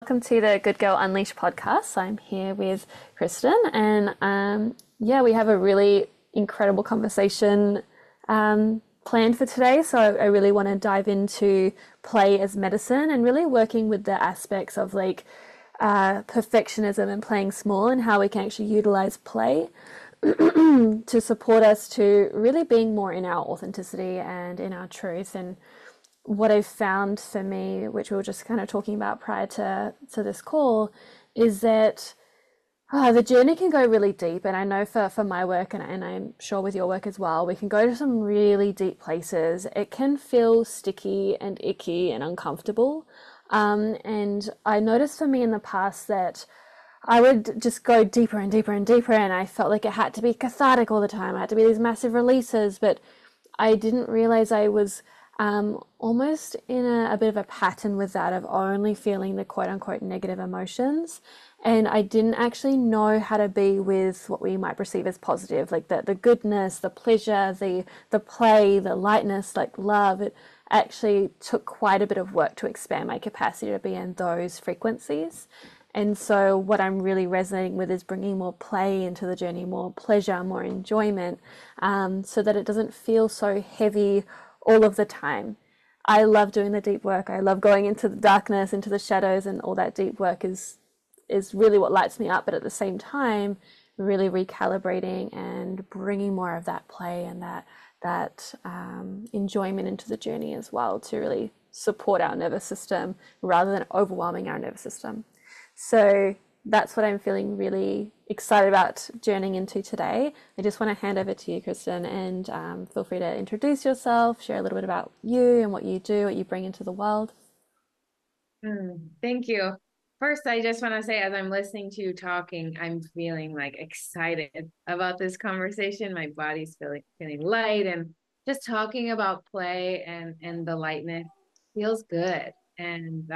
welcome to the Good Girl Unleashed podcast. I'm here with Kristin, and we have a really incredible conversation planned for today. So I really want to dive into play as medicine and really working with the aspects of perfectionism and playing small and how we can actually utilize play to support us to really being more in our authenticity and in our truth. And what I've found for me, which we were just kind of talking about prior to this call, is that the journey can go really deep. And I know for my work, and I'm sure with your work as well, we can go to some really deep places. It can feel sticky and icky and uncomfortable. And I noticed for me in the past that I would just go deeper and deeper and deeper, and I felt like it had to be cathartic all the time. I had to be these massive releases, but I didn't realize I was almost in a bit of a pattern with that of only feeling the quote unquote negative emotions. And I didn't actually know how to be with what we might perceive as positive, like the goodness, the pleasure, the play, the lightness, like love. It actually took quite a bit of work to expand my capacity to be in those frequencies. And so what I'm really resonating with is bringing more play into the journey, more pleasure, more enjoyment, so that it doesn't feel so heavy all of the time. I love doing the deep work. I love going into the darkness, into the shadows, and all that deep work is really what lights me up. But at the same time, really recalibrating and bringing more of that play and that enjoyment into the journey as well, to really support our nervous system rather than overwhelming our nervous system. So that's what I'm feeling really excited about journeying into today. I just want to hand over to you, Kristin, and feel free to introduce yourself, share a little bit about you and what you do, what you bring into the world. Thank you. First, I just want to say, as I'm listening to you talking, I'm feeling like excited about this conversation. My body's feeling light, and just talking about play and the lightness feels good. And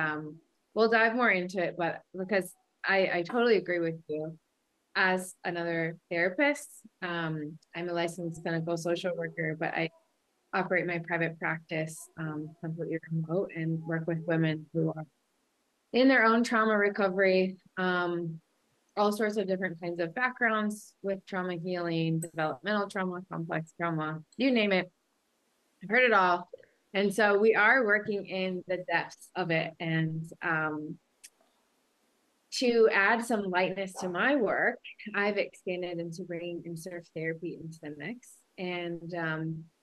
we'll dive more into it, but because I totally agree with you. As another therapist, I'm a licensed clinical social worker, but I operate my private practice completely remote and work with women who are in their own trauma recovery, all sorts of different kinds of backgrounds with trauma healing, developmental trauma, complex trauma, you name it. I've heard it all. And so we are working in the depths of it. And to add some lightness to my work, I've expanded into bringing in surf therapy into the mix. And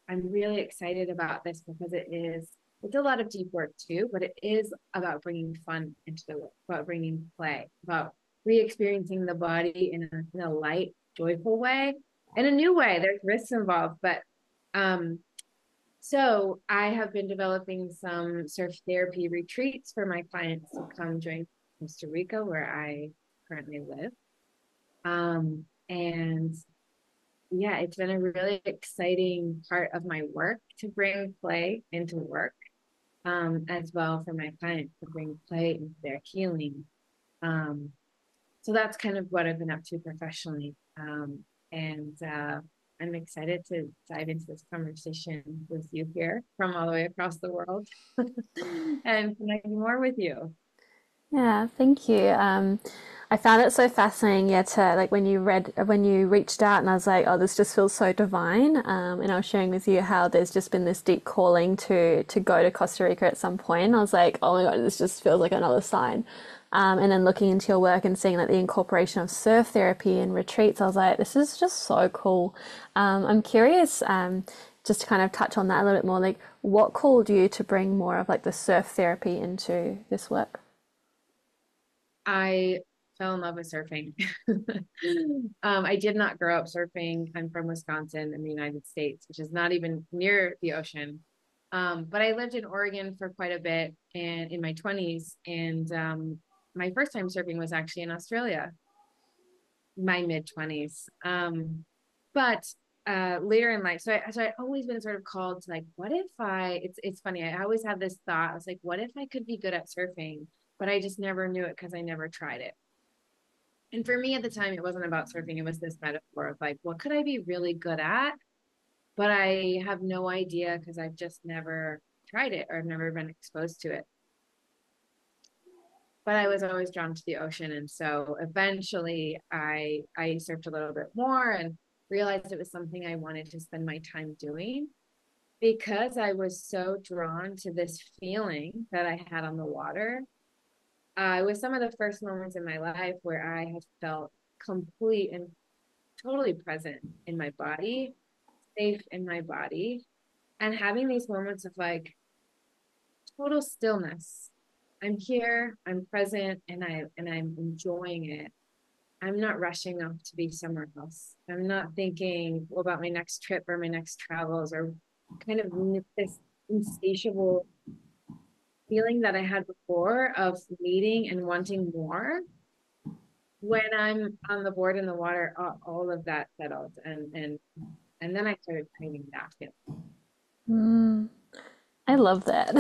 I'm really excited about this because it's a lot of deep work too, but it is about bringing fun into the work, about bringing play, about re-experiencing the body in a light, joyful way, in a new way. There's risks involved, but um, so I have been developing some surf therapy retreats for my clients to come join Costa Rica, where I currently live. And yeah, it's been a really exciting part of my work to bring play into work, as well for my clients to bring play into their healing. Um, so that's kind of what I've been up to professionally. And I'm excited to dive into this conversation with you here from all the way across the world and connect more with you. Yeah, thank you. I found it so fascinating, yeah, to like when you reached out, and I was like, oh, this just feels so divine. And I was sharing with you how there's just been this deep calling to go to Costa Rica at some point. And I was like, oh my God, this just feels like another sign. And then looking into your work and seeing like the incorporation of surf therapy and retreats, I was like, this is just so cool. I'm curious, just to kind of touch on that a little bit more, like what called you to bring more of like the surf therapy into this work? I fell in love with surfing. I did not grow up surfing. I'm from Wisconsin in the United States, which is not even near the ocean. But I lived in Oregon for quite a bit and in my 20s. And my first time surfing was actually in Australia, my mid 20s. But later in life, so I always been sort of called to like, what if it's funny. I always had this thought. I was like, what if I could be good at surfing? But I just never knew it because I never tried it. And for me at the time, it wasn't about surfing. It was this metaphor of like, what could I be really good at? But I have no idea because I've just never tried it or I've never been exposed to it. but I was always drawn to the ocean. And so eventually I surfed a little bit more and realized it was something I wanted to spend my time doing because I was so drawn to this feeling that I had on the water. It was some of the first moments in my life where I had felt complete and totally present in my body, safe in my body, and having these moments of like total stillness. I'm here, I'm present, and I'm enjoying it. I'm not rushing off to be somewhere else. I'm not thinking about my next trip or my next travels or kind of this insatiable feeling that I had before of needing and wanting more. When I'm on the board in the water, all of that settled, and then I started craving that feeling. Mm. I love that.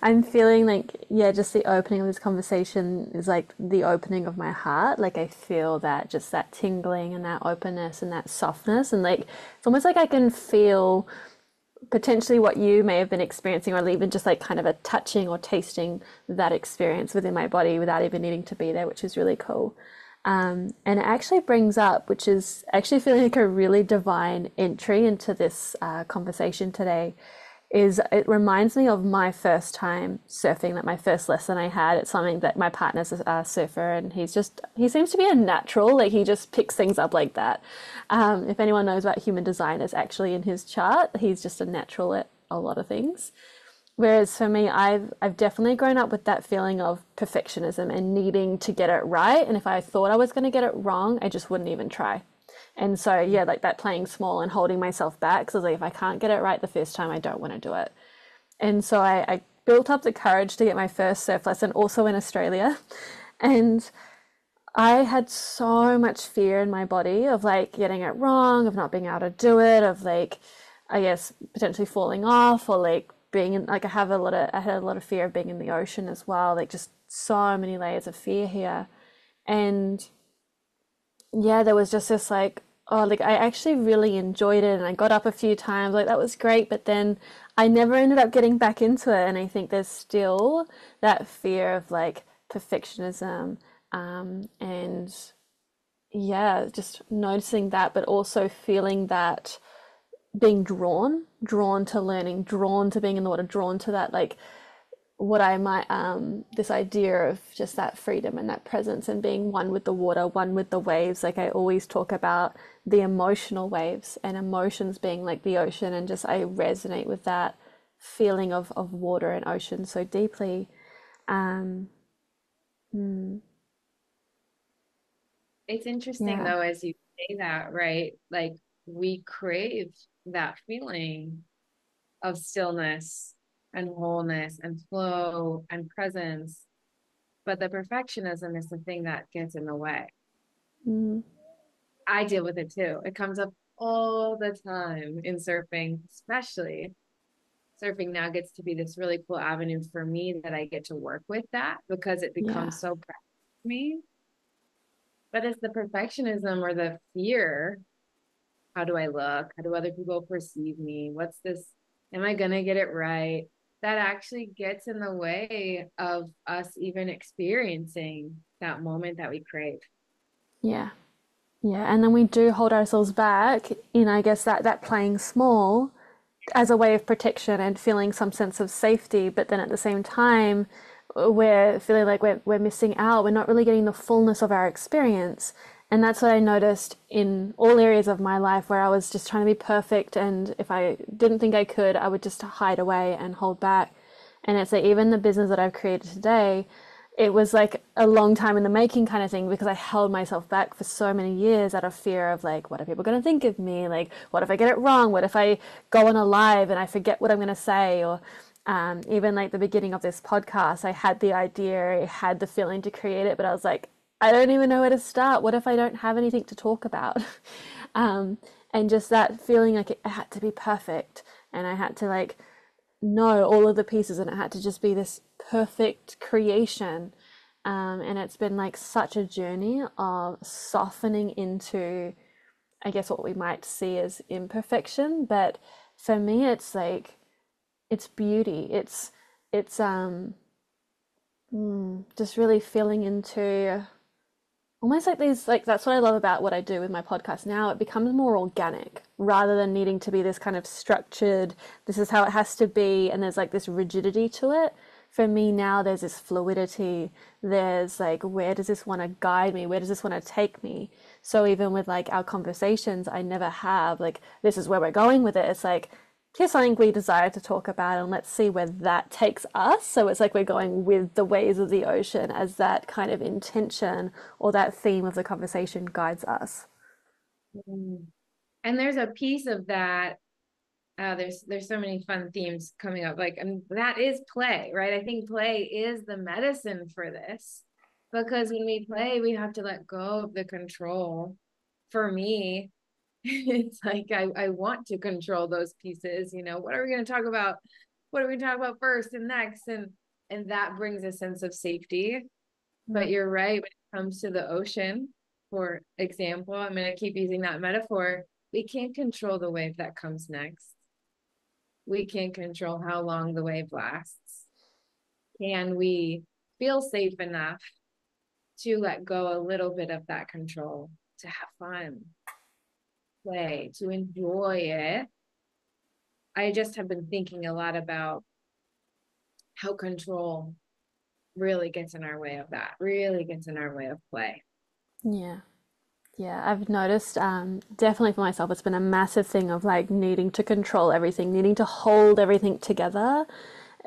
I'm feeling like, yeah, just the opening of this conversation is like the opening of my heart. Like, I feel that just that tingling and that openness and that softness. And like, it's almost like I can feel potentially what you may have been experiencing, or even just like kind of a touching or tasting that experience within my body without even needing to be there, which is really cool. And it actually brings up, which is actually feeling like a really divine entry into this conversation today, is it reminds me of my first time surfing, like my first lesson I had. It's something that my partner's a surfer, and he seems to be a natural, like he just picks things up like that. If anyone knows about human design, it's actually in his chart. He's just a natural at a lot of things. Whereas for me, I've definitely grown up with that feeling of perfectionism and needing to get it right. And if I thought I was going to get it wrong, I just wouldn't even try. And so, yeah, like that playing small and holding myself back. Because like, if I can't get it right the first time, I don't want to do it. And so I built up the courage to get my first surf lesson also in Australia. And I had so much fear in my body of like getting it wrong, of not being able to do it, of like, I guess, potentially falling off, or like being in, like, I had a lot of fear of being in the ocean as well. Like, just so many layers of fear here. And yeah, there was just this like, oh, like I actually really enjoyed it and I got up a few times, like that was great, but then I never ended up getting back into it. And I think there's still that fear of like perfectionism, and yeah, just noticing that, but also feeling that being drawn to learning, drawn to being in the water, drawn to that like what I might this idea of just that freedom and that presence and being one with the water, one with the waves. Like I always talk about the emotional waves and emotions being like the ocean, and just I resonate with that feeling of water and ocean so deeply. Um, mm, It's interesting yeah, though, as you say that, right? Like we crave that feeling of stillness and wholeness and flow and presence, but the perfectionism is the thing that gets in the way. mm, I deal with it too. It comes up all the time in surfing, especially surfing now gets to be this really cool avenue for me that I get to work with that because it yeah, becomes so practical for me. But it's the perfectionism or the fear. How do I look? How do other people perceive me? What's this? Am I going to get it right? That actually gets in the way of us even experiencing that moment that we crave. yeah. Yeah, and then we do hold ourselves back in, I guess, that playing small as a way of protection and feeling some sense of safety, but then at the same time, we're feeling like we're missing out. We're not really getting the fullness of our experience. And that's what I noticed in all areas of my life where I was just trying to be perfect. And if I didn't think I could, I would just hide away and hold back. And it's like even the business that I've created today, it was like a long time in the making kind of thing because I held myself back for so many years out of fear of like, what are people going to think of me? Like, what if I get it wrong? What if I go on a live and I forget what I'm going to say? Or even like the beginning of this podcast, I had the idea, I had the feeling to create it, but I was like, I don't even know where to start. What if I don't have anything to talk about? um, and just that feeling like it had to be perfect and I had to like know all of the pieces and it had to just be this perfect creation. And it's been like such a journey of softening into, I guess, what we might see as imperfection. But for me, it's like, it's beauty. It's Just really feeling into almost like these, like that's what I love about what I do with my podcast now. It becomes more organic rather than needing to be this kind of structured, this is how it has to be, and there's like this rigidity to it. For me now, there's this fluidity. There's like, where does this want to guide me? Where does this want to take me? So even with like our conversations, I never have like, this is where we're going with it. It's like, here's something we desire to talk about and let's see where that takes us. So it's like we're going with the waves of the ocean as that kind of intention or that theme of the conversation guides us. Mm. And there's a piece of that. There's so many fun themes coming up. Like, and that is play, right? I think play is the medicine for this, because when we play, we have to let go of the control. For me, it's like I want to control those pieces. What are we going to talk about? What are we going to talk about first and next? And that brings a sense of safety. But you're right, when it comes to the ocean, for example, I'm going to keep using that metaphor. We can't control the wave that comes next. We can't control how long the wave lasts. Can we feel safe enough to let go a little bit of that control, to have fun, play, to enjoy it? I just have been thinking a lot about how control really gets in our way of that, really gets in our way of play. Yeah. Yeah, I've noticed definitely for myself, it's been a massive thing of like needing to control everything, needing to hold everything together.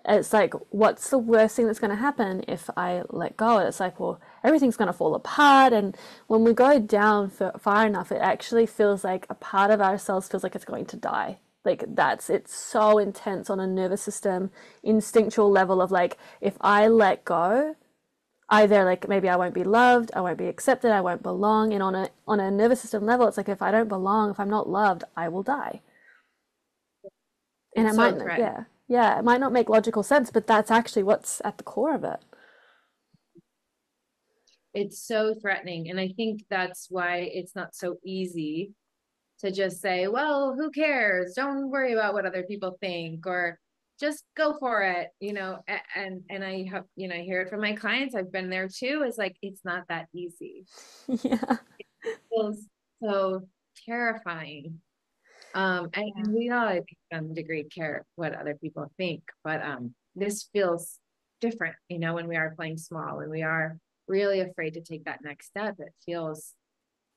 It's like, what's the worst thing that's going to happen if I let go? It's like, well, everything's going to fall apart. And when we go down far enough, it actually feels like a part of ourselves feels like it's going to die. Like it's so intense on a nervous system, instinctual level of like, if I let go, either like maybe I won't be loved, I won't be accepted, I won't belong. And on a nervous system level, it's like if I don't belong, if I'm not loved, I will die. And it It's might so not, threatening. yeah, it might not make logical sense, but that's actually what's at the core of it. It's so threatening. And I think that's why it's not so easy to just say, well, who cares? Don't worry about what other people think, or just go for it. And I have, I hear it from my clients. I've been there too. It's like, it's not that easy. Yeah. It feels so terrifying. And we all, I think, to some degree care what other people think, but this feels different, when we are playing small, when we are really afraid to take that next step.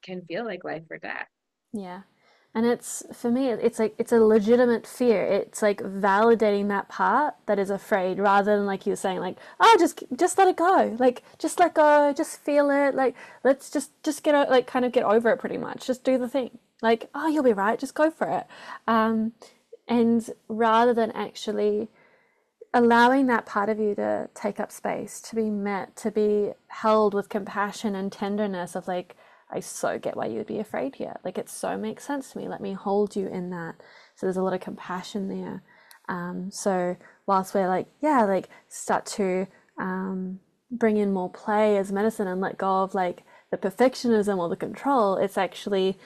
Can feel like life or death. Yeah. And it's for me, it's like it's a legitimate fear. It's like validating that part that is afraid rather than like you were saying, like, oh, just let it go. Like just let go, just feel it. Like let's just like kind of get over it pretty much. Just do the thing. Like, oh, you'll be right, just go for it. Um, and rather than actually allowing that part of you to take up space, to be met, to be held with compassion and tenderness of like, I so get why you would be afraid here. Like it so makes sense to me. Let me hold you in that. So there's a lot of compassion there. So whilst we're like, yeah, like start to bring in more play as medicine and let go of like the perfectionism or the control, it's actually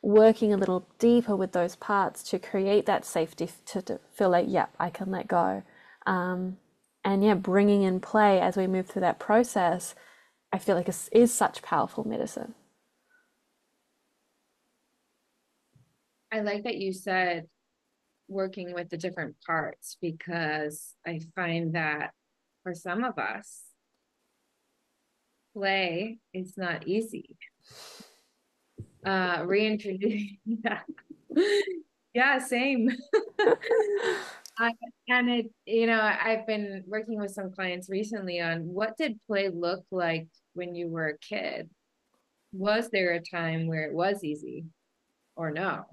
working a little deeper with those parts to create that safety to feel like, yeah, I can let go. And yeah, bringing in play as we move through that process, I feel like is such powerful medicine. I like that you said working with the different parts, because I find that for some of us, play is not easy. Reintroducing yeah. Yeah, same. I, and I've been working with some clients recently on what did play look like when you were a kid? Was there a time where it was easy, or no?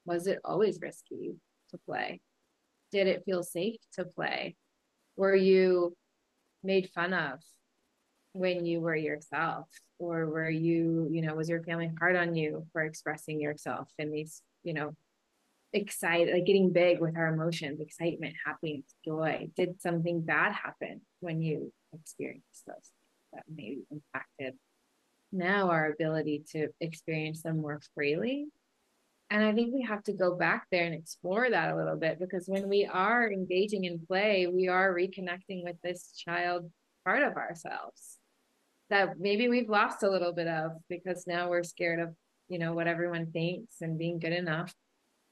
Was it always risky to play? Did it feel safe to play? Were you made fun of when you were yourself? Or were was your family hard on you for expressing yourself in these, excited, like getting big with our emotions, excitement, happiness, joy? Did something bad happen when you experienced those things that maybe impacted now our ability to experience them more freely? And I think we have to go back there and explore that a little bit, because when we are engaging in play, we are reconnecting with this child, part of ourselves that maybe we've lost a little bit of because now we're scared of, what everyone thinks and being good enough.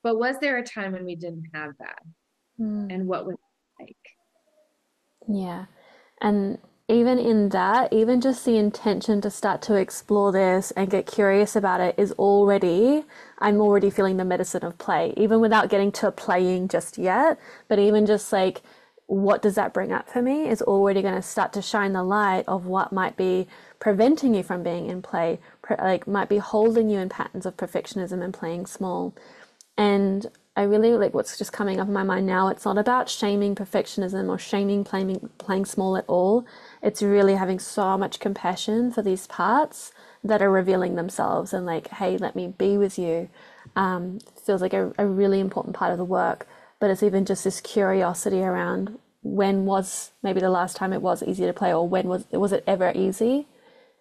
But was there a time when we didn't have that? Mm. And what was it like? Yeah. And even in that, even just the intention to start to explore this and get curious about it is already, I'm already feeling the medicine of play, even without getting to playing just yet. But even just like, what does that bring up for me is already going to start to shine the light of what might be preventing you from being in play, like might be holding you in patterns of perfectionism and playing small. And I really like what's just coming up in my mind now. It's not about shaming perfectionism or shaming playing small at all. It's really having so much compassion for these parts that are revealing themselves and like, hey, let me be with you. Feels like a really important part of the work. But it's even just this curiosity around when was maybe the last time it was easy to play, or when was it ever easy?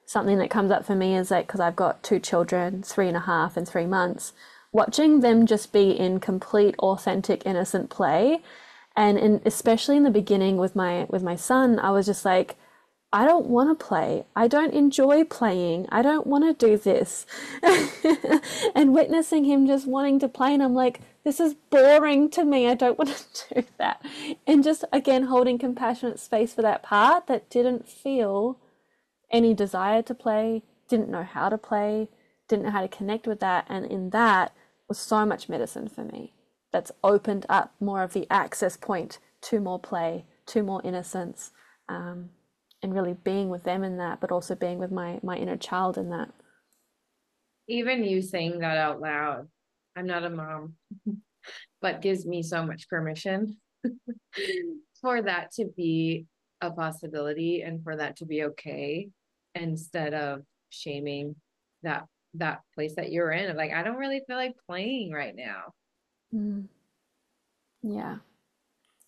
Something that comes up for me is like, because I've got two children, 3.5 and 3 months, watching them just be in complete authentic innocent play, especially in the beginning with my son, I was just like, I don't want to play, I don't enjoy playing, I don't want to do this. And witnessing him just wanting to play, and I'm like, this is boring to me, I don't want to do that. And just again holding compassionate space for that part that didn't feel any desire to play, didn't know how to play, didn't know how to connect with that. And in that was so much medicine for me. That's opened up more of the access point to more play, to more innocence, and really being with them in that, but also being with my inner child in that. Even you saying that out loud, I'm not a mom, but gives me so much permission for that to be a possibility and for that to be okay instead of shaming that that place that you're in. Like, I don't really feel like playing right now. Mm, yeah.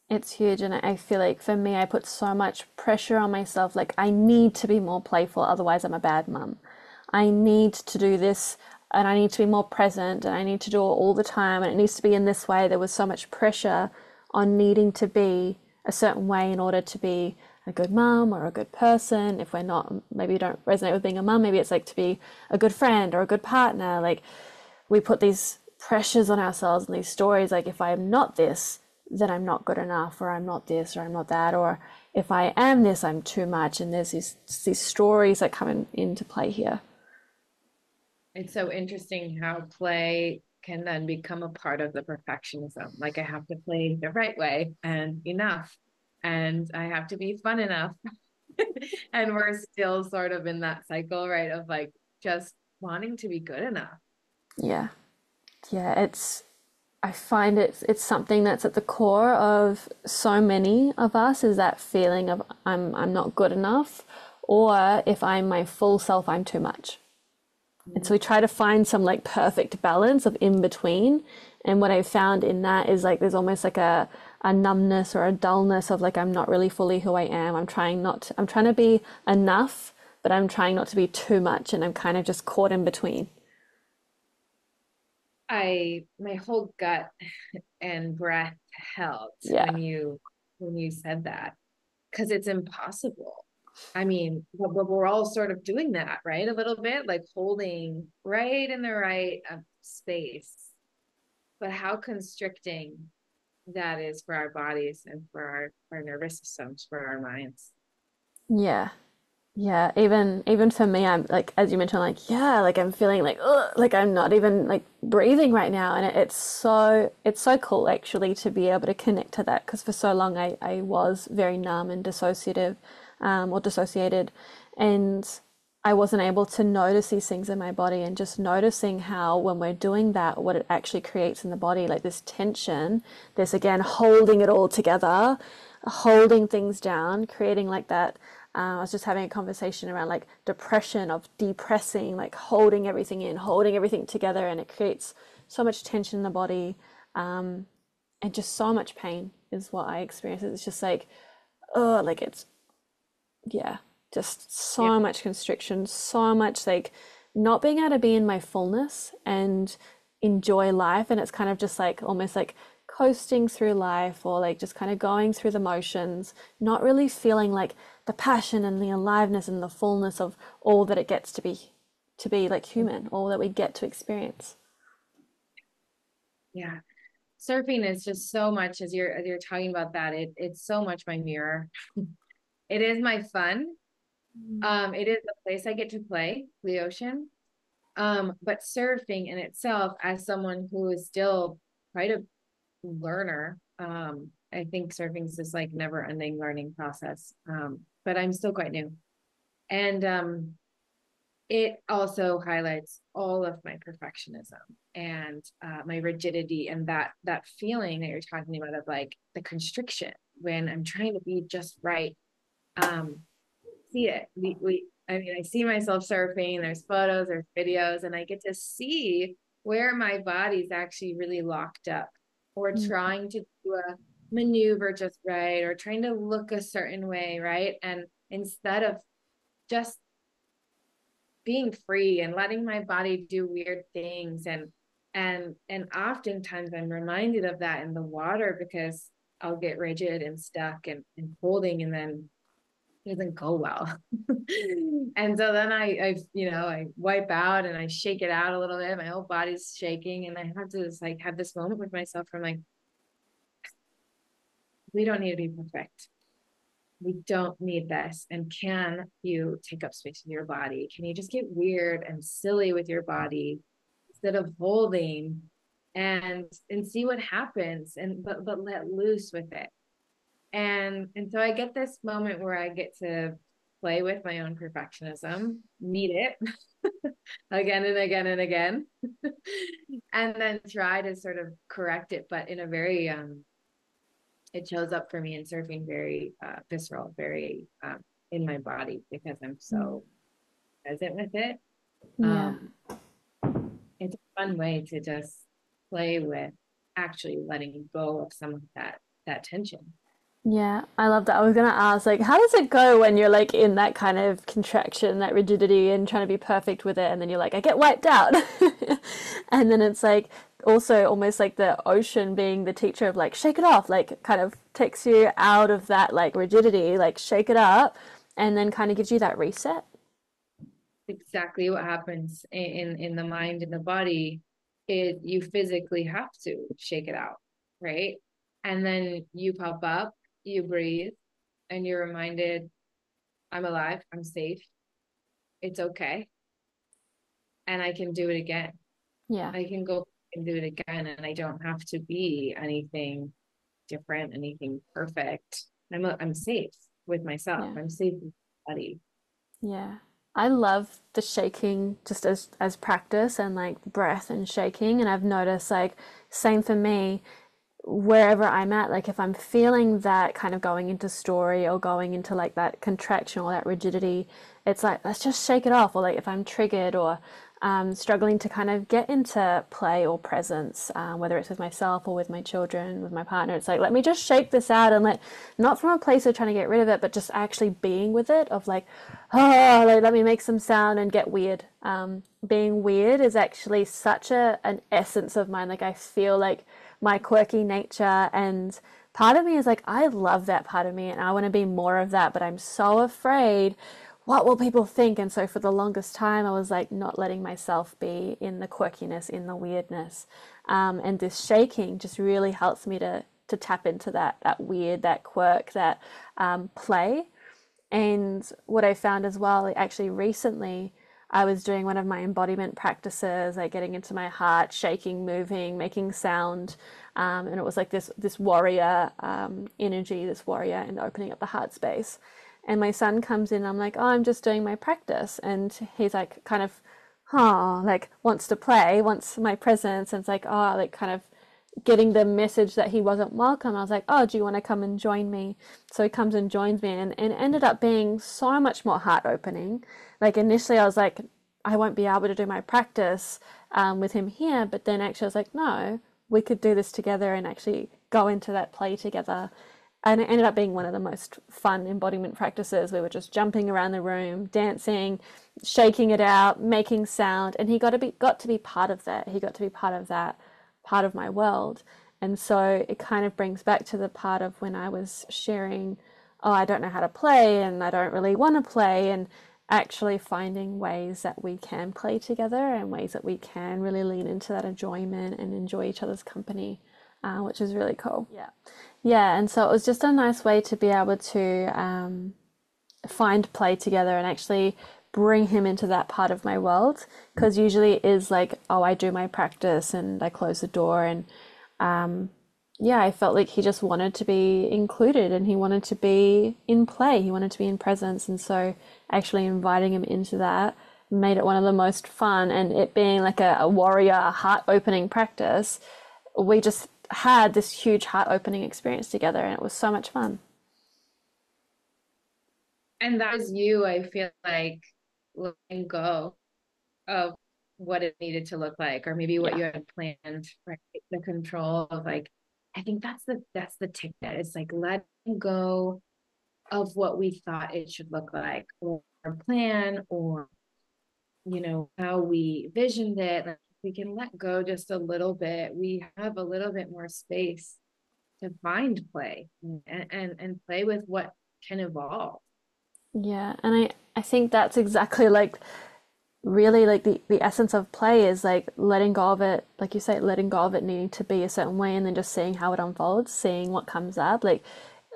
It's huge, and I feel like for me, I put so much pressure on myself. Like, I need to be more playful, otherwise, I'm a bad mum. I need to do this, and I need to be more present, and I need to do it all the time, and it needs to be in this way. There was so much pressure on needing to be a certain way in order to be a good mum or a good person. If we're not, maybe you don't resonate with being a mum, maybe it's like to be a good friend or a good partner. Like, we put these pressures on ourselves and these stories like, if I am not this, then I'm not good enough, or I'm not this, or I'm not that, or if I am this, I'm too much. And there's these stories that come into play here. It's so interesting how play can then become a part of the perfectionism. Like, I have to play the right way and enough, and I have to be fun enough. And we're still sort of in that cycle, right? Of like just wanting to be good enough. Yeah. Yeah, I find it's something that's at the core of so many of us, is that feeling of I'm not good enough, or if I'm my full self, I'm too much. And so we try to find some like perfect balance of in between. And what I found in that is like there's almost like a numbness or a dullness of like, I'm not really fully who I am. I'm trying to be enough, but I'm trying not to be too much. And I'm kind of just caught in between. My whole gut and breath held Yeah. when you said that, because it's impossible. I mean, but we're all sort of doing that, right? A little bit like holding right in the right space, but how constricting that is for our bodies and for our nervous systems, for our minds. Yeah. Yeah, even for me, I'm like, as you mentioned, like, yeah, like I'm feeling like, ugh, like I'm not even like breathing right now, and it's so cool actually to be able to connect to that, because for so long I was very numb and dissociative, or dissociated, and I wasn't able to notice these things in my body, and just noticing how when we're doing that, what it actually creates in the body, like this tension, this again holding it all together, holding things down, creating like that. I was just having a conversation around like depression, of depressing, like holding everything in, holding everything together, and it creates so much tension in the body, and just so much pain is what I experience. It's just like, oh, like it's, yeah, just Yeah. so much constriction, so much like not being able to be in my fullness and enjoy life. And it's kind of just like almost like coasting through life, or like just kind of going through the motions, not really feeling like the passion and the aliveness and the fullness of all that it gets to be like human, all that we get to experience. Yeah. Surfing is just so much as you're talking about that, it's so much my mirror. It is my fun. It is the place I get to play, the ocean. But surfing in itself, as someone who is still quite a learner, I think surfing is this like never ending learning process. But I'm still quite new. And it also highlights all of my perfectionism and my rigidity and that feeling that you're talking about of like the constriction when I'm trying to be just right. Um, See it. I mean, I see myself surfing. There's photos, there's videos, and I get to see where my body's actually really locked up, or Mm. trying to do a maneuver just right, or trying to look a certain way, right? And instead of just being free and letting my body do weird things, and oftentimes I'm reminded of that in the water because I'll get rigid and stuck and holding, and then it doesn't go well. And so then I wipe out and I shake it out a little bit. My whole body's shaking, and I have to just like have this moment with myself where I'm like, we don't need to be perfect. We don't need this. And can you take up space in your body? Can you just get weird and silly with your body instead of holding and see what happens, and but let loose with it. And so I get this moment where I get to play with my own perfectionism, meet it again and again and again, and then try to sort of correct it, but in a very it shows up for me in surfing very visceral, very in my body because I'm so present with it. Yeah. Um, it's a fun way to just play with actually letting go of some of that tension. Yeah, I love that. I was gonna ask, like, how does it go when you're like in that kind of contraction, that rigidity, and trying to be perfect with it, and then you're like, I get wiped out, and then it's like also almost like the ocean being the teacher of like, shake it off, like, kind of takes you out of that like rigidity, like, shake it up, and then kind of gives you that reset. Exactly what happens in the mind and the body is you physically have to shake it out, right? And then you pop up, you breathe, and you're reminded, I'm alive, I'm safe, it's okay, and I can do it again. Yeah, I can go and do it again, and I don't have to be anything different, anything perfect. I'm safe with myself. yeah. I'm safe with my body. Yeah. I love the shaking just as practice and like breath and shaking, and I've noticed like same for me wherever I'm at, like if I'm feeling that kind of going into story or going into like that contraction or that rigidity, it's like let's just shake it off. Or like if I'm triggered or struggling to kind of get into play or presence, whether it's with myself or with my children, with my partner, it's like let me just shake this out and let, not from a place of trying to get rid of it, but just actually being with it. Of like, oh, like let me make some sound and get weird. Being weird is actually such an essence of mine. Like I feel like my quirky nature, and part of me is like I love that part of me and I want to be more of that, but I'm so afraid what will people think. And so for the longest time I was like not letting myself be in the quirkiness, in the weirdness, and this shaking just really helps me to tap into that weird, that quirk, that play. And what I found as well, like actually recently, I was doing one of my embodiment practices, like getting into my heart, shaking, moving, making sound, and it was like this warrior energy, this warrior, and opening up the heart space. And my son comes in, I'm like, oh, I'm just doing my practice, and he's like, kind of, huh, like wants to play, wants my presence, and it's like, oh, like kind of getting the message that he wasn't welcome. I was like, oh, do you want to come and join me? So he comes and joins me, and it ended up being so much more heart opening. Like initially I was like, I won't be able to do my practice with him here, but then actually I was like, no, we could do this together and actually go into that play together. And it ended up being one of the most fun embodiment practices. We were just jumping around the room, dancing, shaking it out, making sound, and he got to be part of that. He got to be part of that, part of my world. And so it kind of brings back to the part of when I was sharing oh, I don't know how to play and I don't really want to play, and actually finding ways that we can play together and ways that we can really lean into that enjoyment and enjoy each other's company, which is really cool. Yeah. Yeah. And so it was just a nice way to be able to find play together and actually bring him into that part of my world, because usually it is like, oh, I do my practice and I close the door, and yeah, I felt like he just wanted to be included and he wanted to be in play, he wanted to be in presence. And so actually inviting him into that made it one of the most fun, and it being like a warrior heart opening practice, we just had this huge heart opening experience together and it was so much fun. And that was you, I feel like, letting go of what it needed to look like, or maybe what Yeah. you had planned, right? The control of like, I think that's the ticket. It's like letting go of what we thought it should look like, or plan, or how we visioned it. Like, we can let go just a little bit. We have a little bit more space to find play, and play with what can evolve. Yeah, and I think that's exactly like really like the essence of play is like letting go of it, like you say, letting go of it needing to be a certain way and then just seeing how it unfolds, seeing what comes up, like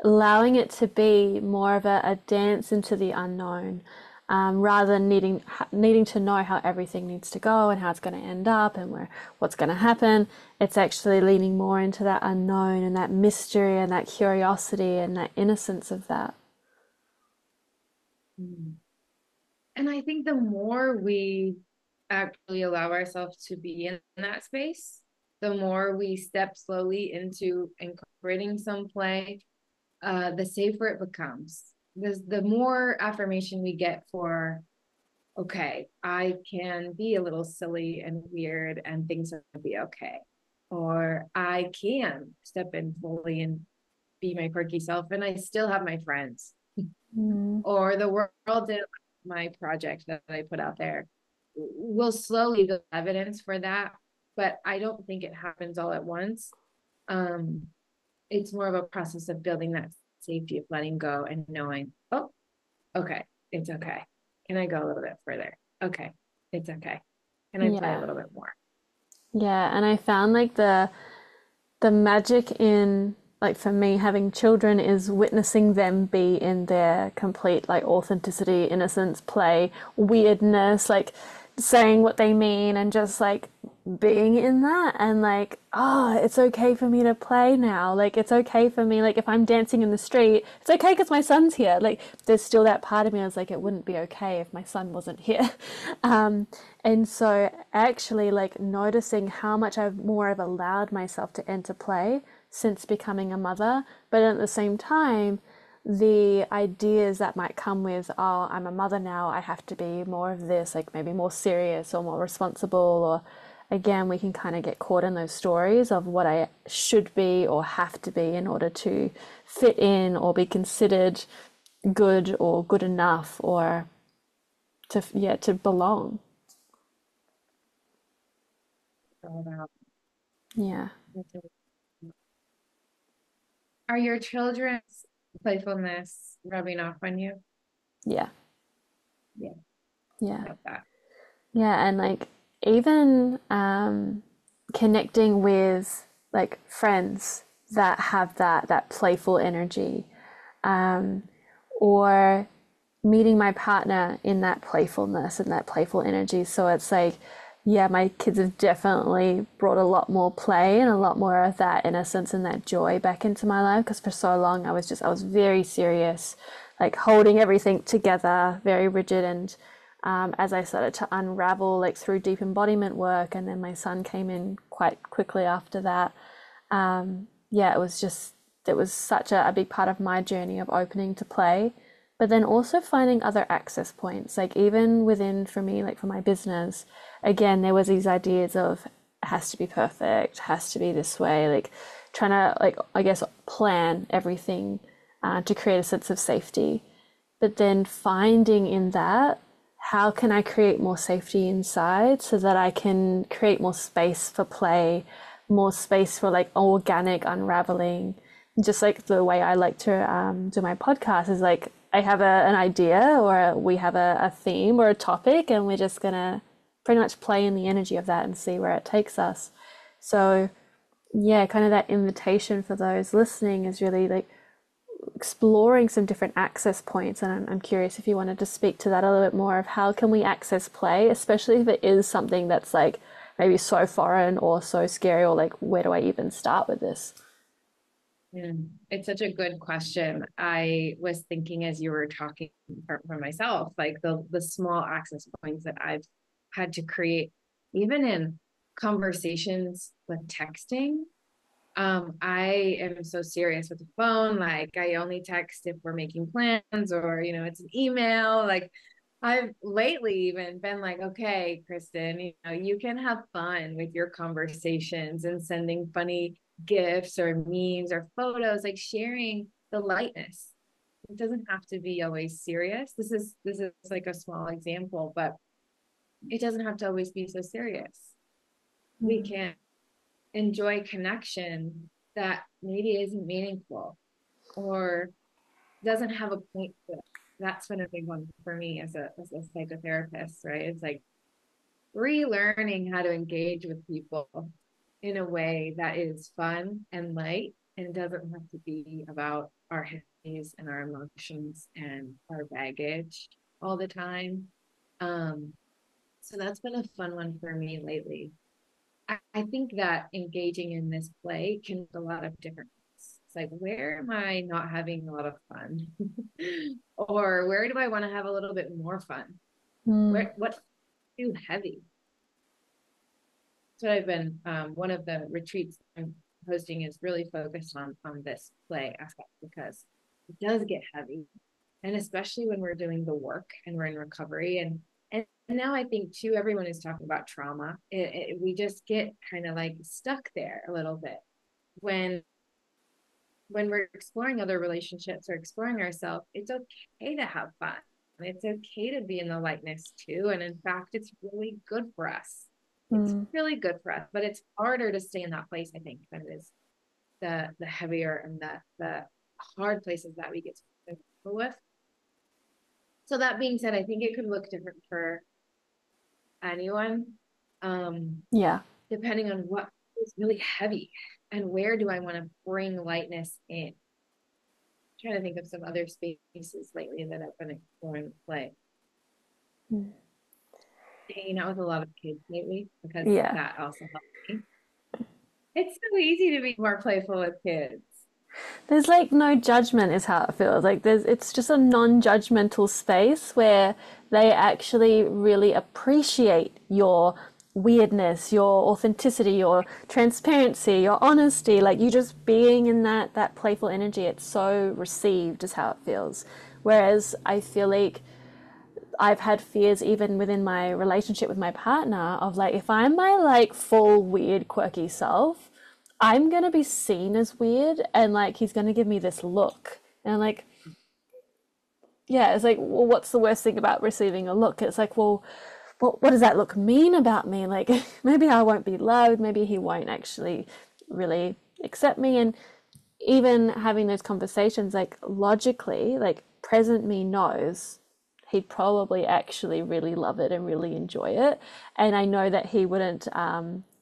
allowing it to be more of a dance into the unknown, rather than needing to know how everything needs to go and how it's going to end up and what's going to happen. It's actually leaning more into that unknown and that mystery and that curiosity and that innocence of that. Mm. And I think the more we actually allow ourselves to be in that space, the more we step slowly into incorporating some play, the safer it becomes. The more affirmation we get for, okay, I can be a little silly and weird and things are going to be okay. Or I can step in fully and be my quirky self and I still have my friends. Mm. Or the world did my project that I put out there. We'll slowly build evidence for that, but I don't think it happens all at once. Um, it's more of a process of building that safety of letting go and knowing, oh, okay, it's okay. Can I go a little bit further? Okay, it's okay. Can I play a Yeah. little bit more? Yeah, and I found like the magic in, like, for me having children is witnessing them be in their complete like authenticity, innocence, play, weirdness, like saying what they mean and just like being in that, and like, oh, it's okay for me to play now, like it's okay for me, like if I'm dancing in the street it's okay because my son's here, like there's still that part of me. I was like, it wouldn't be okay if my son wasn't here. um and so actually like noticing how much I've more have allowed myself to enter play since becoming a mother, but at the same time the ideas that might come with, oh, I'm a mother now, I have to be more of this, like maybe more serious or more responsible, or again, we can kind of get caught in those stories of what I should be or have to be in order to fit in or be considered good or good enough or to, yeah, to belong. All about Yeah. Are your children's playfulness rubbing off on you? Yeah. Yeah, Yeah. love that. Yeah, and like even connecting with like friends that have that playful energy, um, or meeting my partner in that playfulness and that playful energy. So it's like, yeah, my kids have definitely brought a lot more play and a lot more of that innocence and that joy back into my life, because for so long I was very serious, like holding everything together, very rigid. And as I started to unravel, like through deep embodiment work, and then my son came in quite quickly after that. Yeah, it was such a big part of my journey of opening to play, but then also finding other access points, like even within, for me, like for my business, again, there was these ideas of it has to be perfect, has to be this way, like trying to, like, I guess, plan everything to create a sense of safety. But then finding in that, how can I create more safety inside so that I can create more space for play, more space for like organic unraveling, just like the way I like to do my podcast is like I have an idea or we have a theme or a topic, and we're just gonna pretty much play in the energy of that and see where it takes us. So yeah, kind of that invitation for those listening is really like exploring some different access points. And I'm curious if you wanted to speak to that a little bit more of how can we access play, especially if it is something that's like maybe so foreign or so scary, or like where do I even start with this? It's such a good question. I was thinking as you were talking for myself, like the small access points that I've had to create, even in conversations with texting. I am so serious with the phone. Like I only text if we're making plans or, it's an email. Like I've lately even been like, okay, Kristin, you can have fun with your conversations and sending funny gifs or memes or photos, like sharing the lightness. It doesn't have to be always serious. This is like a small example, but it doesn't have to always be so serious. We can enjoy connection that maybe isn't meaningful or doesn't have a point to it. That's been a big one for me as a psychotherapist, right? It's like relearning how to engage with people in a way that is fun and light and doesn't have to be about our heaviness and our emotions and our baggage all the time. Um, so that's been a fun one for me lately. I think that engaging in this play can look a lot of different things. It's like, where am I not having a lot of fun? Or where do I want to have a little bit more fun? What's too heavy? So I've been, one of the retreats I'm hosting is really focused on this play aspect because it does get heavy. And especially when we're doing the work and we're in recovery. And now I think too, everyone is talking about trauma. We just get kind of like stuck there a little bit when we're exploring other relationships or exploring ourselves. It's okay to have fun. It's okay to be in the lightness too. And in fact, it's really good for us. It's really good for us, but it's harder to stay in that place, I think, than it is the heavier and the hard places that we get to deal with. So that being said, I think it could look different for anyone, Yeah. depending on what is really heavy and where do I want to bring lightness in. I'm trying to think of some other spaces lately that I've been exploring play. Hanging out with a lot of kids lately because Yeah. that also helps me. It's so easy to be more playful with kids. There's like no judgment is how it feels. Like it's just a non-judgmental space where they actually really appreciate your weirdness, your authenticity, your transparency, your honesty, like you just being in that playful energy. It's so received is how it feels. Whereas I feel like I've had fears even within my relationship with my partner of like if I'm my like full weird quirky self, I'm gonna be seen as weird and like he's gonna give me this look. And I'm like, yeah, it's like, well, what's the worst thing about receiving a look? It's like, well, what does that look mean about me? Like maybe I won't be loved, maybe he won't actually really accept me. And even having those conversations, like logically, like present me knows he'd probably actually really love it and really enjoy it. And I know that he wouldn't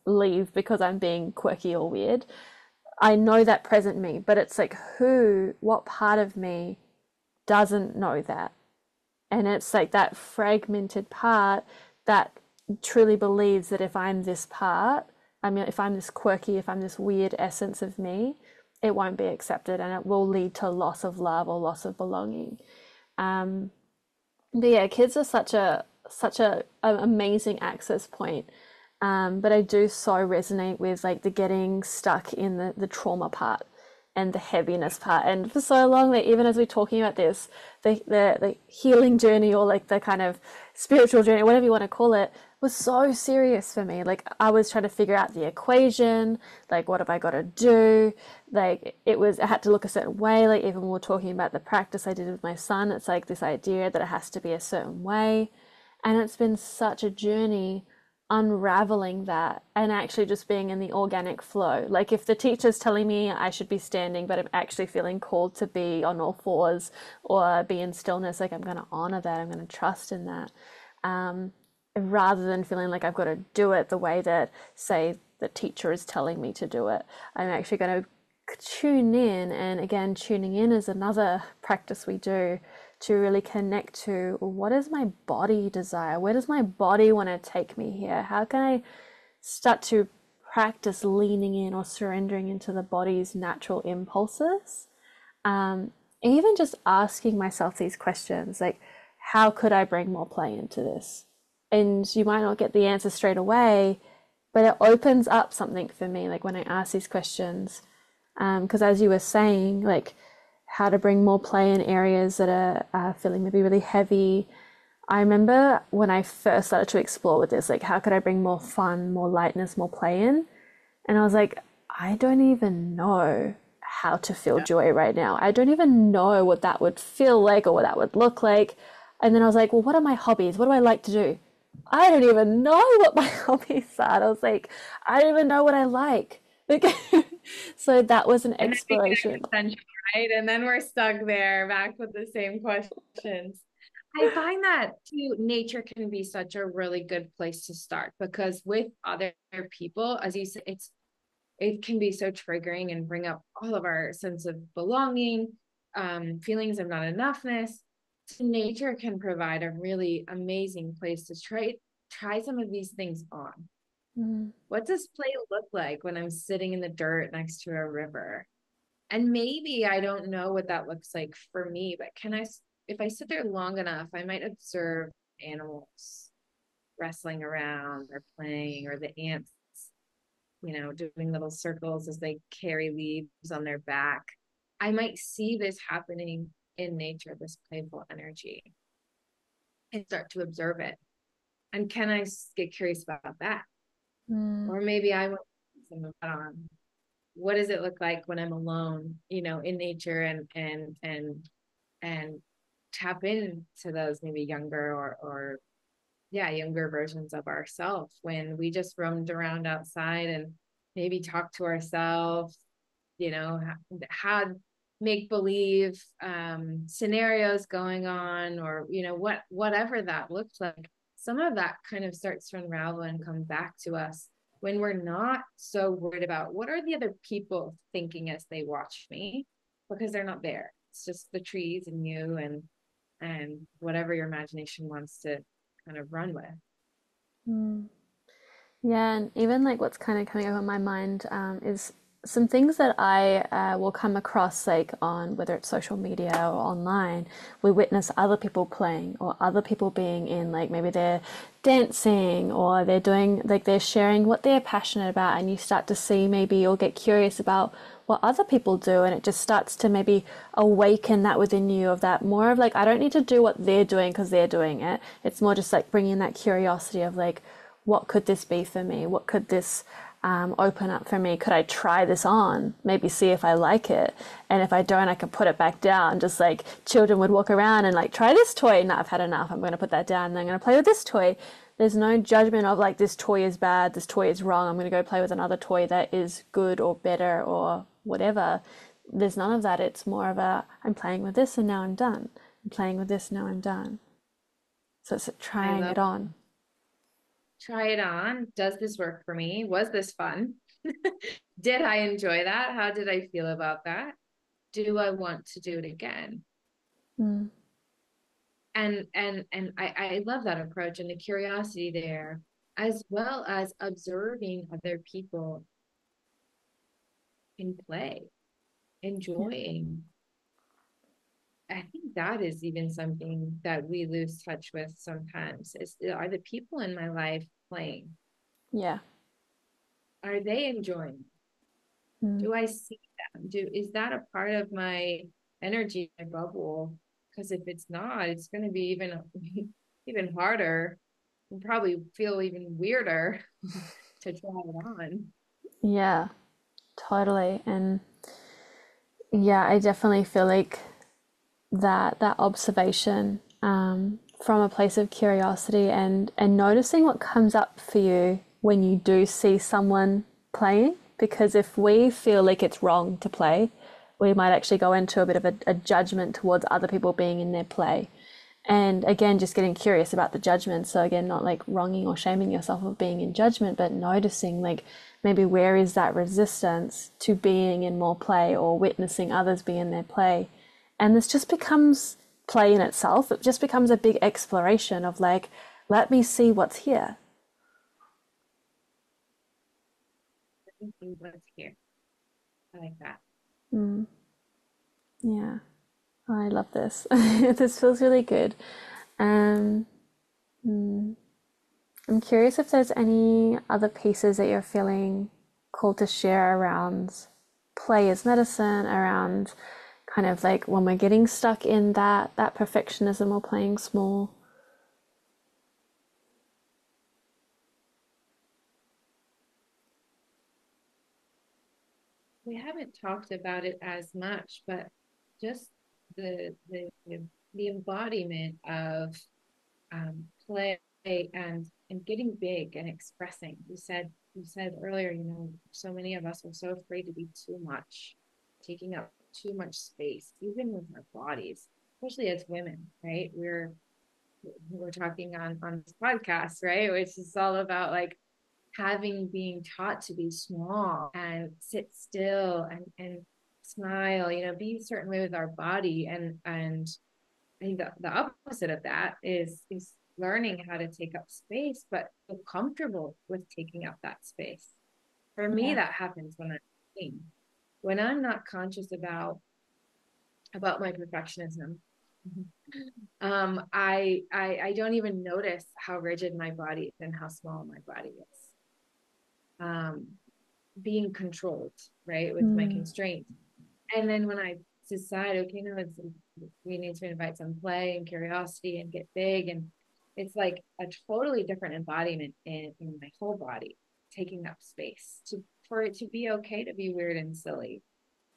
leave because I'm being quirky or weird. I know that present me, but it's like what part of me doesn't know that? And it's like that fragmented part that truly believes that if I'm this part, I mean, if I'm this quirky, if I'm this weird essence of me, it won't be accepted and it will lead to loss of love or loss of belonging. But yeah, kids are such a amazing access point. But I do so resonate with like the getting stuck in the trauma part and the heaviness part. And for so long, like even as we're talking about this, the healing journey or like the kind of spiritual journey, whatever you want to call it, was so serious for me. Like I was trying to figure out the equation, like what have I got to do? Like I had to look a certain way. Like even when we are talking about the practice I did with my son, it's like this idea that it has to be a certain way. And it's been such a journey unraveling that and actually just being in the organic flow. Like if the teacher's telling me I should be standing, but I'm actually feeling called to be on all fours or be in stillness, like I'm going to honor that, I'm going to trust in that. Rather than feeling like I've got to do it the way that, say, the teacher is telling me to do it. I'm actually going to tune in. And again, tuning in is another practice we do to really connect to what does my body desire? Where does my body want to take me here? How can I start to practice leaning in or surrendering into the body's natural impulses? Even just asking myself these questions like, how could I bring more play into this? And you might not get the answer straight away, but it opens up something for me. Like when I ask these questions, because as you were saying, like how to bring more play in areas that are feeling maybe really heavy. I remember when I first started to explore with this, like how could I bring more fun, more lightness, more play in? And I was like, I don't even know how to feel joy right now. I don't even know what that would feel like or what that would look like. And then I was like, well, what are my hobbies? What do I like to do? I don't even know what my hobbies are. And I was like, I don't even know what I like. So that was an And then we exploration. get essential, right? And then we're stuck there back with the same questions. I find that too, nature can be such a really good place to start because with other people, as you said, it can be so triggering and bring up all of our sense of belonging, feelings of not enoughness. So nature can provide a really amazing place to try some of these things on. Mm, What does play look like when I'm sitting in the dirt next to a river? And maybe I don't know what that looks like for me, but if I sit there long enough, I might observe animals wrestling around or playing, or the ants, doing little circles as they carry leaves on their back. I might see this happening in nature, this playful energy, and start to observe it. And can I get curious about that? mm, Or maybe I want some of that on. What does it look like when I'm alone, in nature, and tap into those maybe younger or yeah, younger versions of ourselves when we just roamed around outside and maybe talked to ourselves, had make believe scenarios going on, or whatever that looks like. Some of that kind of starts to unravel and come back to us when we're not so worried about what are the other people thinking as they watch me, because they're not there. It's just the trees and you and whatever your imagination wants to kind of run with. mm. Yeah, and even like what's kind of coming up in my mind is some things that I will come across like on whether it's social media or online. We witness other people playing or other people being in like maybe they're dancing or they're doing like they're sharing what they're passionate about, and you start to see maybe or get curious about what other people do, and it just starts to maybe awaken that within you of that more of like I don't need to do what they're doing because they're doing it. It's more just like bringing that curiosity of like what could this be for me? What could this open up for me? Could I try this on? Maybe see if I like it. And if I don't, I can put it back down. Just like children would walk around and like, try this toy. No, I've had enough. I'm going to put that down and I'm going to play with this toy. There's no judgment of like, this toy is bad, this toy is wrong. I'm going to go play with another toy that is good or better or whatever. There's none of that. It's more of a, I'm playing with this and now I'm done. I'm playing with this, now I'm done. So it's I trying love it on. try it on. Does this work for me? Was this fun? Did I enjoy that? How did I feel about that? Do I want to do it again? Mm, And I love that approach and the curiosity there, as well as observing other people in play, yeah. enjoying. I think that is even something that we lose touch with sometimes is, are the people in my life playing? Yeah. Are they enjoying? Mm. Do I see them? Is that a part of my energy, my bubble? Because if it's not, it's going to be even even harder and probably feel even weirder to try it on. Yeah, totally. And yeah, I definitely feel like that observation from a place of curiosity and noticing what comes up for you when you do see someone playing. Because if we feel like it's wrong to play, we might actually go into a bit of a judgment towards other people being in their play. And again, just getting curious about the judgment. So again, not like wronging or shaming yourself of being in judgment, but noticing like maybe where is that resistance to being in more play or witnessing others be in their play. And this just becomes play in itself. It just becomes a big exploration of like, let me see what's here. Let me see what's here. I like that. Mm, yeah, I love this. This feels really good. Um, mm, I'm curious if there's any other pieces that you're feeling called to share around play as medicine, around kind of like when we're getting stuck in that perfectionism or playing small. We haven't talked about it as much, but just the embodiment of play and getting big and expressing. You said earlier, so many of us are so afraid to be too much, taking up too much space, even with our bodies, especially as women, right? We're talking on this podcast, right? Which is all about like having being taught to be small and sit still and smile, be a certain way with our body. And I think the opposite of that is learning how to take up space, but feel comfortable with taking up that space. For me, Yeah. that happens when I'm not conscious about my perfectionism. I don't even notice how rigid my body is and how small my body is. Being controlled, right, with my Mm, constraints. And then when I decide, okay, no, we need to invite some play and curiosity and get big, and it's like a totally different embodiment in my whole body, taking up space for it to be okay to be weird and silly.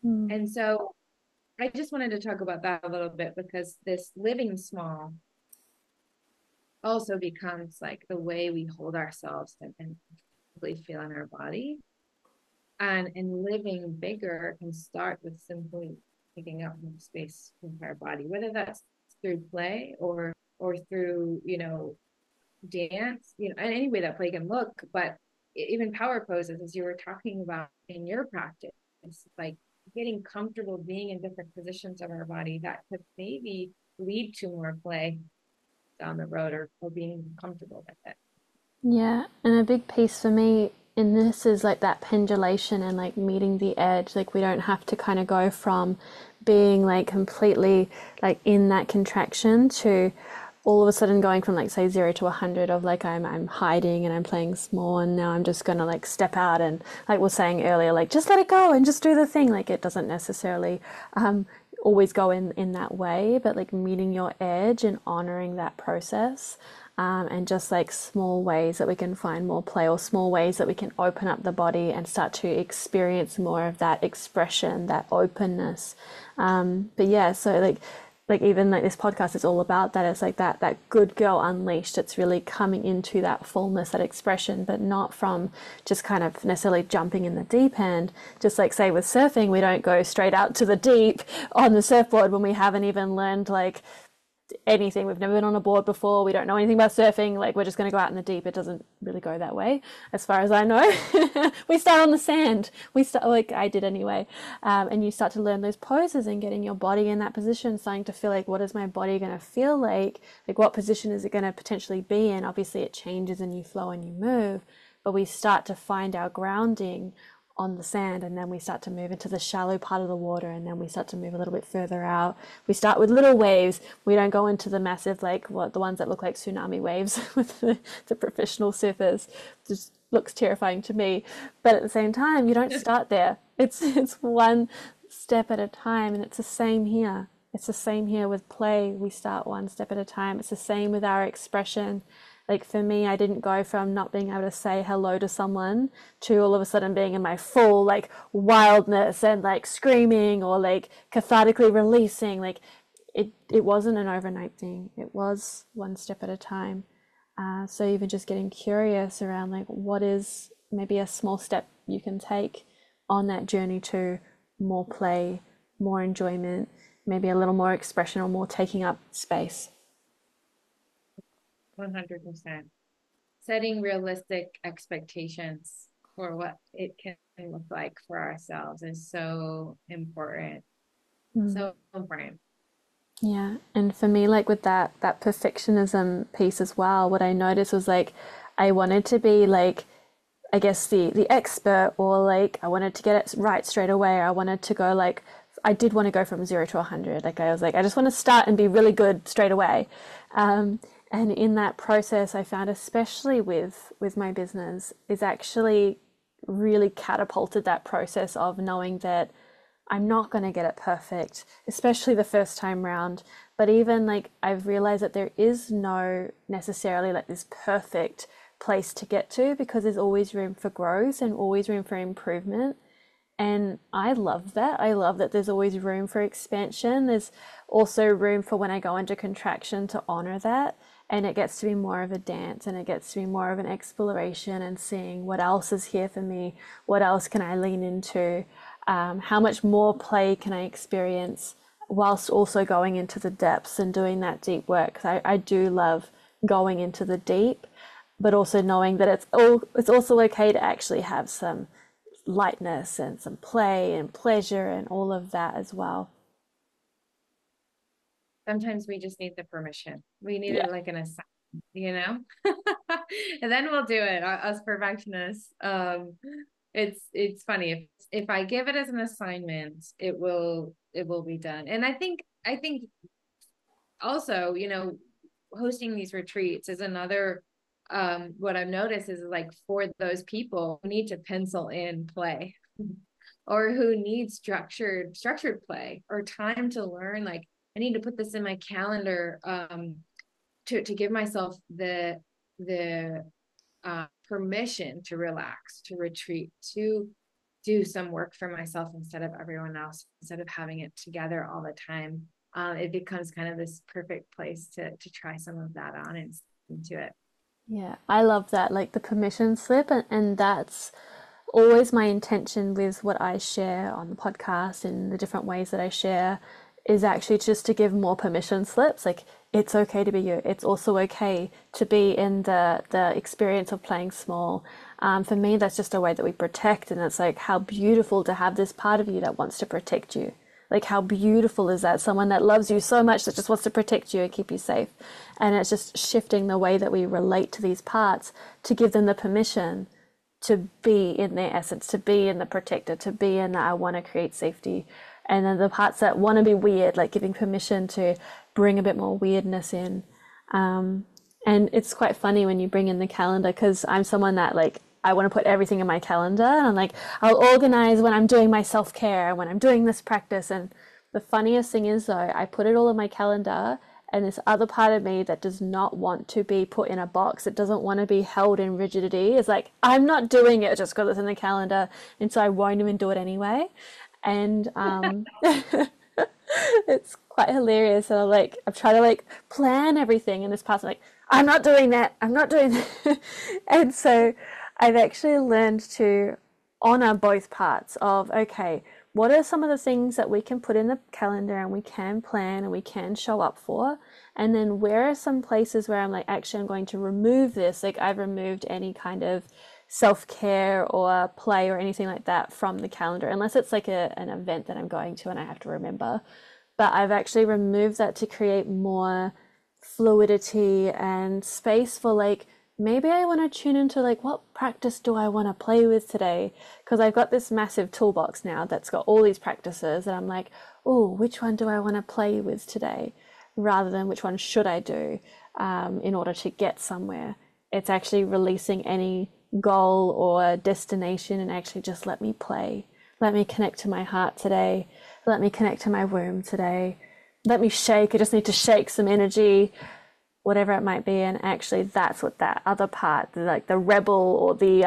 mm, And so I just wanted to talk about that a little bit because this living small also becomes like the way we hold ourselves and really feel in our body. And living bigger can start with simply taking up more space with our body, whether that's through play or through dance, and any way that play can look. But even power poses, as you were talking about in your practice, like getting comfortable being in different positions of our body that could maybe lead to more play down the road, or being comfortable with it. yeah. And a big piece for me in this is like that pendulation and like meeting the edge. Like we don't have to kind of go from being like completely like in that contraction to all of a sudden going from like say 0 to 100 of like I'm hiding and I'm playing small and now I'm just gonna like step out and like we we're saying earlier like just let it go and just do the thing. Like it doesn't necessarily always go in that way, but like meeting your edge and honoring that process, and just like small ways that we can find more play or small ways that we can open up the body and start to experience more of that expression, that openness. But yeah, so like even like this podcast is all about that. It's like that good girl unleashed. It's really coming into that fullness, that expression, but not from just kind of necessarily jumping in the deep end. Just like say with surfing, we don't go straight out to the deep on the surfboard when we haven't even learned like anything. We've never been on a board before. We don't know anything about surfing. Like we're just going to go out in the deep. It doesn't really go that way, as far as I know. We start on the sand. We start like I did anyway, and you start to learn those poses and getting your body in that position, starting to feel like what is my body going to feel like? Like what position is it going to potentially be in? Obviously, it changes and you flow and you move, but we start to find our grounding on the sand, and then we start to move into the shallow part of the water, and then we start to move a little bit further out. We start with little waves. We don't go into the massive like what the ones that look like tsunami waves with the professional surfers. Just looks terrifying to me, but at the same time you don't start there. It's one step at a time, and it's the same here. It's the same here with play. We start one step at a time. It's the same with our expression. Like for me, I didn't go from not being able to say hello to someone to all of a sudden being in my full like wildness and like screaming or like cathartically releasing. Like it wasn't an overnight thing. It was one step at a time. So even just getting curious around like what is maybe a small step you can take on that journey to more play, more enjoyment, maybe a little more expression or more taking up space. 100%. Setting realistic expectations for what it can look like for ourselves is so important. Mm. So important. Yeah, and for me, like with that perfectionism piece as well, what I noticed was like I wanted to be like I guess the expert, or like I wanted to get it right straight away. I wanted to go like I did want to go from 0 to 100. Like I was like I just want to start and be really good straight away. And in that process, I found, especially with my business, is actually really catapulted that process of knowing that I'm not going to get it perfect, especially the first time round. But even like I've realized that there is no necessarily like this perfect place to get to, because there's always room for growth and always room for improvement. And I love that. I love that there's always room for expansion. There's also room for when I go into contraction to honor that. And it gets to be more of a dance, and it gets to be more of an exploration and seeing what else is here for me. What else can I lean into? How much more play can I experience whilst also going into the depths and doing that deep work? 'Cause I do love going into the deep, but also knowing that it's also okay to actually have some lightness and some play and pleasure and all of that as well. Sometimes we just need the permission. We need Yeah. it like an assignment, you know? And then we'll do it, us perfectionists. It's funny. If I give it as an assignment, it will be done. And I think also, hosting these retreats is another, what I've noticed is like for those people who need to pencil in play or who need structured play or time to learn, like I need to put this in my calendar, to give myself the permission to relax, to retreat, to do some work for myself instead of everyone else, instead of having it together all the time. It becomes kind of this perfect place to try some of that on and into it. Yeah, I love that, like the permission slip, and that's always my intention with what I share on the podcast and the different ways that I share is actually just to give more permission slips. Like it's okay to be you. It's also okay to be in the experience of playing small. For me, that's just a way that we protect, and it's like how beautiful to have this part of you that wants to protect you. Like how beautiful is that? Someone that loves you so much that just wants to protect you and keep you safe. And it's just shifting the way that we relate to these parts to give them the permission to be in their essence, to be in the protector, to be in that I want to create safety. And then the parts that want to be weird, like giving permission to bring a bit more weirdness in. And it's quite funny when you bring in the calendar, because I'm someone that like I want to put everything in my calendar, and I'm like I'll organize when I'm doing my self-care, when I'm doing this practice. And the funniest thing is though, I put it all in my calendar, and this other part of me that does not want to be put in a box, it doesn't want to be held in rigidity, is like I'm not doing it just because it's in the calendar, and so I won't even do it anyway. And it's quite hilarious. And I'm trying to like plan everything, and this part's like, I'm not doing that. I'm not doing that. And so I've actually learned to honor both parts of, okay, what are some of the things that we can put in the calendar and we can plan and we can show up for? And then where are some places where I'm like, actually, I'm going to remove this. Like I've removed any kind of self-care or play or anything like that from the calendar, unless it's like an event that I'm going to and I have to remember. But I've actually removed that to create more fluidity and space for like, maybe I want to tune into like, what practice do I want to play with today? Because I've got this massive toolbox now that's got all these practices, and I'm like, oh, which one do I want to play with today, rather than which one should I do, in order to get somewhere. It's actually releasing any goal or destination and actually just let me play. Let me connect to my heart today. Let me connect to my womb today. Let me shake. I just need to shake some energy, whatever it might be. And actually that's what that other part, like the rebel or the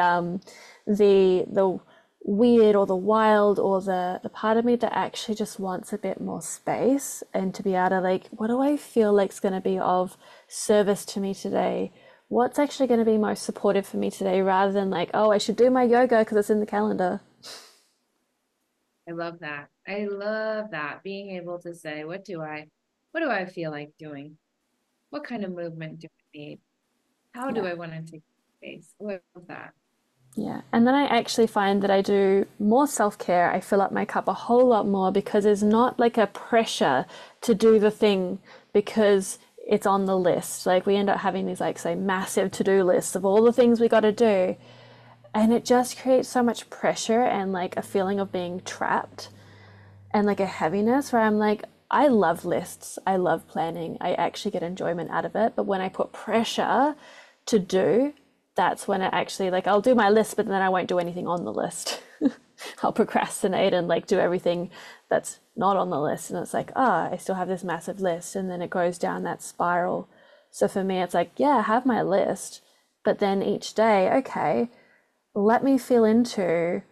weird or the wild or the part of me that actually just wants a bit more space and to be able to like, what do I feel like is going to be of service to me today? What's actually going to be most supportive for me today, rather than like, oh, I should do my yoga because it's in the calendar. I love that. I love that. Being able to say, what do I feel like doing? What kind of movement do I need? How do Yeah. I want to take space? Oh, I love that. Yeah. And then I actually find that I do more self care. I fill up my cup a whole lot more because there's not like a pressure to do the thing because it's on the list. Like we end up having these, like, say, massive to do lists of all the things we got to do. And it just creates so much pressure and like a feeling of being trapped and like a heaviness where I'm like, I love lists. I love planning. I actually get enjoyment out of it. But when I put pressure to do, that's when it actually, like, I'll do my list, but then I won't do anything on the list. I'll procrastinate and like do everything that's not on the list. And it's like, oh, I still have this massive list. And then it goes down that spiral. So for me, it's like, yeah, I have my list. But then each day, okay, let me feel into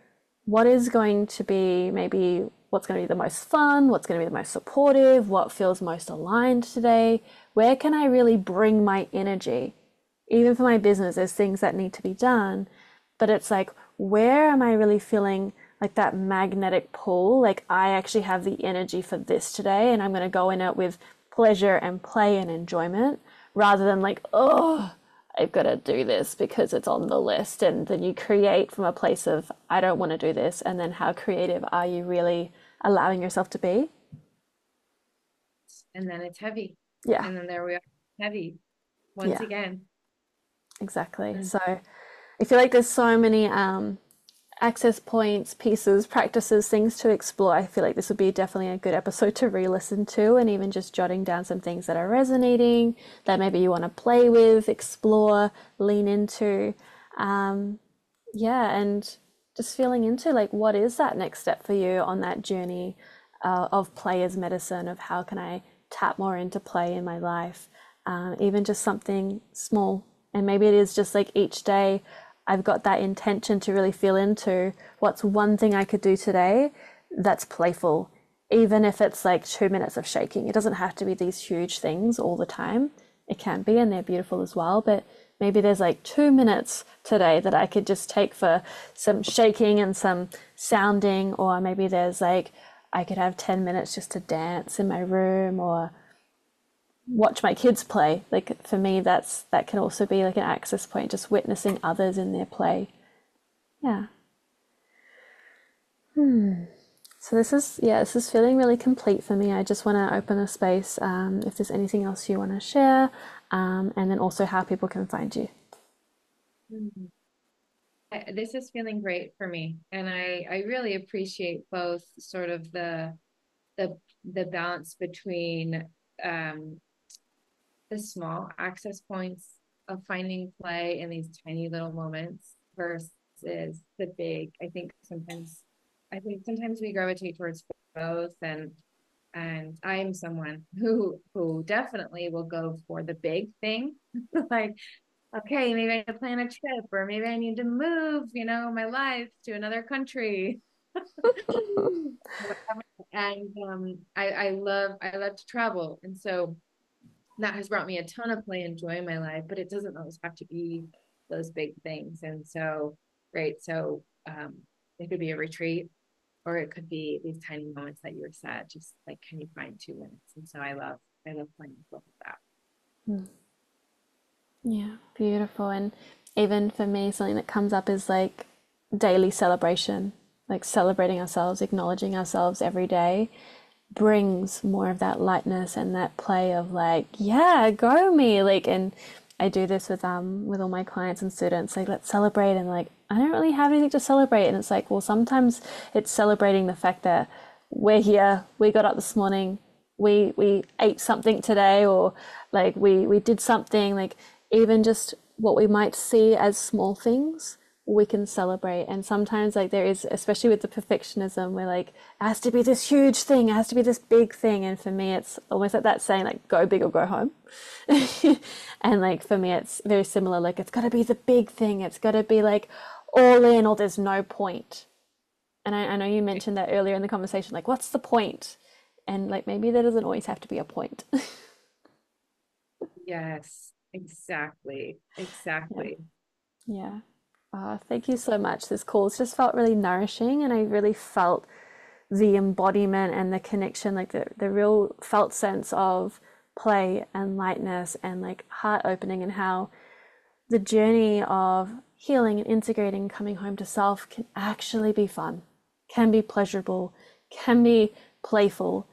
what is going to be, maybe what's going to be the most fun, what's going to be the most supportive, what feels most aligned today. Where can I really bring my energy? Even for my business, there's things that need to be done, but it's like, where am I really feeling like that magnetic pull? Like, I actually have the energy for this today, and I'm going to go in it with pleasure and play and enjoyment, rather than like, oh, I've got to do this because it's on the list. And then you create from a place of, I don't want to do this. And then how creative are you really allowing yourself to be? And then it's heavy. Yeah, And then there we are, heavy once yeah, again. exactly. Mm. So I feel like there's so many access points, pieces, practices, things to explore. I feel like this would be definitely a good episode to re-listen to, and even just jotting down some things that are resonating that maybe you want to play with, explore, lean into. Um, yeah, and just feeling into like, what is that next step for you on that journey of play as medicine, of how can I tap more into play in my life, even just something small. And maybe it is just like each day I've got that intention to really feel into what's one thing I could do today that's playful, even if it's like 2 minutes of shaking. It doesn't have to be these huge things all the time. It can be, and they're beautiful as well, but maybe there's like 2 minutes today that I could just take for some shaking and some sounding, or maybe there's like, I could have 10 minutes just to dance in my room or watch my kids play. Like for me, that can also be like an access point, just witnessing others in their play. Yeah. So this is feeling really complete for me. I just want to open a space, if there's anything else you want to share, and then also how people can find you. Mm. This is feeling great for me. And I really appreciate both sort of the the balance between um the small access points of finding play in these tiny little moments versus the big. I think sometimes we gravitate towards both, and I am someone who definitely will go for the big thing. Like, okay, maybe I need to plan a trip, or maybe I need to move, my life to another country. And I love to travel. And so that has brought me a ton of play and joy in my life, but it doesn't always have to be those big things. And so, great. So, it could be a retreat, or it could be these tiny moments that you were said, just like, can you find 2 minutes? And so I love playing both of that. Yeah, beautiful. And even for me, something that comes up is like daily celebration, like celebrating ourselves, acknowledging ourselves every day brings more of that lightness and that play of like, yeah, go me. Like, and I do this with all my clients and students, like, let's celebrate. And like, I don't really have anything to celebrate. And it's like, well, sometimes it's celebrating the fact that we're here, we got up this morning, we ate something today, or like we did something, like even just what we might see as small things we can celebrate. And sometimes like there is, especially with the perfectionism, we're like, it has to be this huge thing, it has to be this big thing. And for me it's almost like that saying, like, go big or go home. And like for me it's very similar, like it's got to be the big thing, it's got to be like all in, or there's no point. And I know you mentioned that earlier in the conversation, like, what's the point? And like, maybe there doesn't always have to be a point. Yes, exactly. Yeah. Exactly. Yeah. Thank you so much. This call's just felt really nourishing, and I really felt the embodiment and the connection, like the real felt sense of play and lightness and like heart opening, and how the journey of healing and integrating, coming home to self can actually be fun, can be pleasurable, can be playful.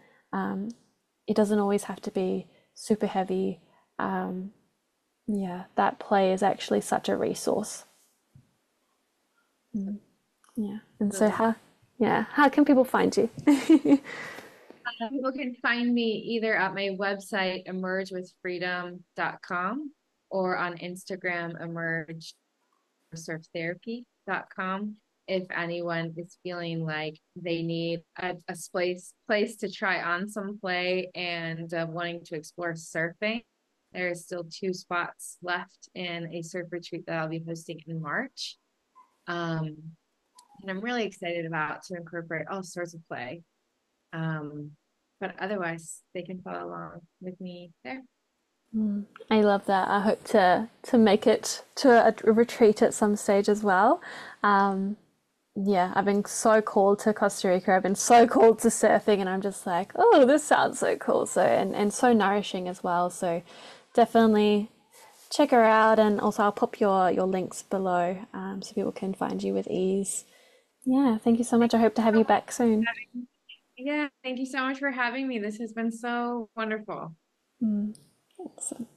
It doesn't always have to be super heavy. Yeah, that play is actually such a resource. Yeah. And so Absolutely. how can people find you? People can find me either at my website, emergewithfreedom.com, or on Instagram, emergesurftherapy.com. If anyone is feeling like they need a place to try on some play and wanting to explore surfing, there is still 2 spots left in a surf retreat that I'll be hosting in March. Um, and I'm really excited about to incorporate all sorts of play. Um, but otherwise, they can follow along with me there. I love that. I hope to make it to a retreat at some stage as well. Um, yeah, I've been so called to Costa Rica. I've been so called to surfing, and I'm just like, oh, this sounds so cool. So and so nourishing as well. So definitely check her out, and also I'll pop your links below, so people can find you with ease. Yeah, thank you so much. I hope to have you back soon. Yeah, thank you so much for having me. This has been so wonderful. Awesome.